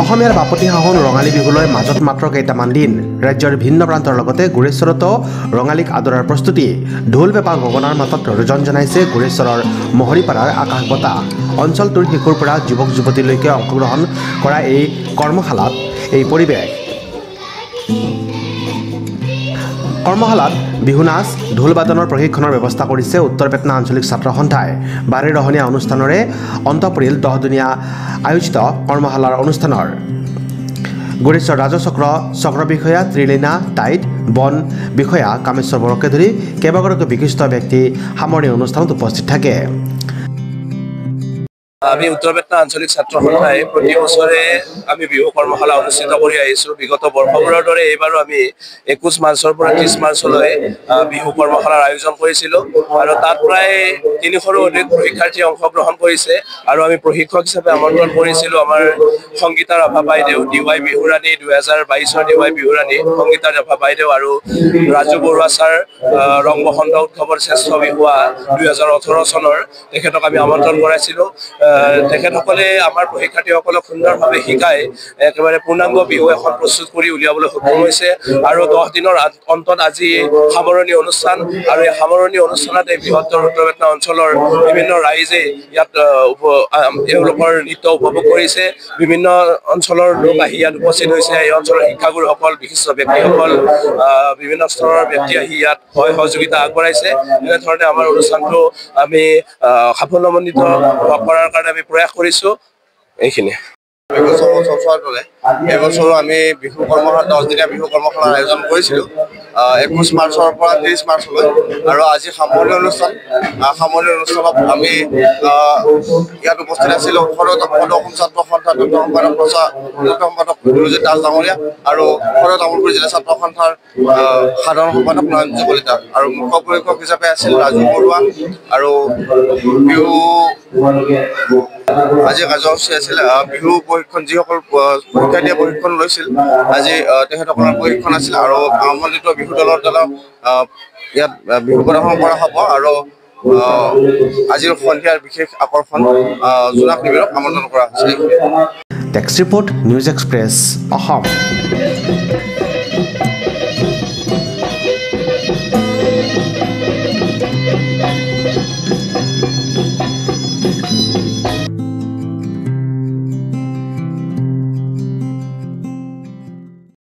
অসমীয়াৰ বাপতি সাহোন ৰঙালী বিহুলৈ মাজত মাত্ৰ কেইটামান দিন ৰাজ্যৰ ভিন্ন প্ৰান্তৰ লগতে গুৰেশ্বৰতো ৰঙালীক আদৰাৰ প্ৰস্তুতি ঢোল পেঁপা গগনাৰ মাতত ৰজন জনাইছে গুৰেশ্বৰৰ মহৰীপাৰাৰ আকাশ বঁটা অঞ্চলটোৰ শিশুৰ পৰা যুৱক যুৱতীলৈকে অংশগ্ৰহণ কৰা এই কৰ্মশালাত এই পৰিৱেশ কৰ্মশালাত বিহু নাচ ঢোল বাদনৰ প্ৰশিক্ষণৰ ব্যৱস্থা কৰিছে উত্তৰ পেটনা আঞ্চলিক ছাত্ৰ সন্থাই বাৰে ৰহণীয়া অনুষ্ঠানৰে অন্ত পৰিল 10 দিনীয়া আয়োজিত কৰ্মশালাৰ অনুষ্ঠানৰ গুৰেশ্বৰ ৰাজচক্ৰ চক্ৰ বিষয়া ত্ৰিলীনা টাইট বন বিষয়া কামেশ্বৰ বৰকে ধৰি কেইবাগৰাকী বিশিষ্ট ব্যক্তি সামৰণি অনুষ্ঠানত উপস্থিত থাকে আমি উত্তৰ পেটনা আঞ্চলিক ছাত্ৰ সন্থাই প্ৰতি বছৰে আমি বিহু কৰ্মশালা অনুষ্ঠিত কৰি আহিছোঁ বিগত বৰ্ষবোৰৰ দৰে এইবাৰো আমি 21 মাৰ্চৰ পৰা 30 মাৰ্চলৈ বিহু কৰ্মশালাৰ আয়োজন কৰিছিলোঁ আৰু তাত প্ৰায় 300ৰো অধিক শিক্ষাৰ্থী অংশগ্ৰহণ কৰিছে আৰু আমি প্ৰশিক্ষক হিচাপে আমন্ত্ৰণ কৰিছিলোঁ আমাৰ সংগীতা ৰাভা বাইদেউ ডিৱাই বিহুৰাণী 2022ৰ ডিৱাই বিহুৰাণী সংগীতা ৰাভা বাইদেউ আৰু ৰাজু বৰুৱা ছাৰ ৰং বসন্ত উৎসৱৰ শ্ৰেষ্ঠ বিহুৱা 2018 চনৰ তেখেতক আমি আমন্ত্ৰণ কৰাইছিলোঁ তেখেতসকলে আমাৰ প্ৰশিক্ষাৰ্থীসকলক সুন্দৰভাৱে শিকাই একেবাৰে পূৰ্ণাংগ বিহু এখন প্ৰস্তুত কৰি উলিয়াবলৈ সক্ষম হৈছে আৰু 10 দিনৰ অন্তত আজি সামৰণি অনুষ্ঠান আৰু এই সামৰণি অনুষ্ঠানত এই বৃহত্তৰ উত্তৰ পেটনা অঞ্চলৰ বিভিন্ন ৰাইজে ইয়াত এওঁলোকৰ নৃত্য উপভোগ কৰিছে বিভিন্ন অঞ্চলৰ লোক আহি ইয়াত উপস্থিত হৈছে এই অঞ্চলৰ শিক্ষাগুৰুসকল বিশিষ্ট ব্যক্তিসকল বিভিন্ন স্তৰৰ ব্যক্তি আহি ইয়াত সহযোগিতা আগবঢ়াইছে এনেধৰণে আমাৰ অনুষ্ঠানটো আমি সাফল্যমণ্ডিত কৰাৰ কাৰণে আমি প্ৰয়াস কৰিছোঁ এইখিনি এবছৰো আমি বিহু কৰ্মশালা 10 দিনীয়া বিহু কৰ্মশালাৰ আয়োজন কৰিছিলোঁ 21 মাৰ্চৰ পৰা 30 মাৰ্চলৈ আৰু আজি সামৰণি অনুষ্ঠানত আমি ইয়াত উপস্থিত আছিলোঁ অসম ছাত্ৰ সন্থাৰ সম্পাদক বিৰজিত দাস ডাঙৰীয়া আৰু তামোলপুৰ জিলা ছাত্ৰ সন্থাৰ সাধাৰণ সম্পাদক নয়নজী কলিতা আৰু মুখ্য প্ৰশিক্ষক হিচাপে আছিল ৰাজু বৰুৱা আৰু বিহু আজি কাৰ্যসূচী আছিল বিহু প্ৰশিক্ষণ যিসকল শিক্ষাৰ্থীয়ে প্ৰশিক্ষণ লৈছিল আজি তেখেতসকলৰ প্ৰশিক্ষণ আছিল আৰু আমন্ত্ৰিত বিহু দলৰ দ্বাৰা ইয়াত বিহু প্ৰদৰ্শন কৰা হ'ব আৰু আজিৰ সন্ধিয়াৰ বিশেষ আকৰ্ষণ জোনাক নিবিৰক আমন্ত্ৰণ কৰা হৈছে টেক্স ৰিপৰ্ট নিউজ এক্সপ্ৰেছ অসম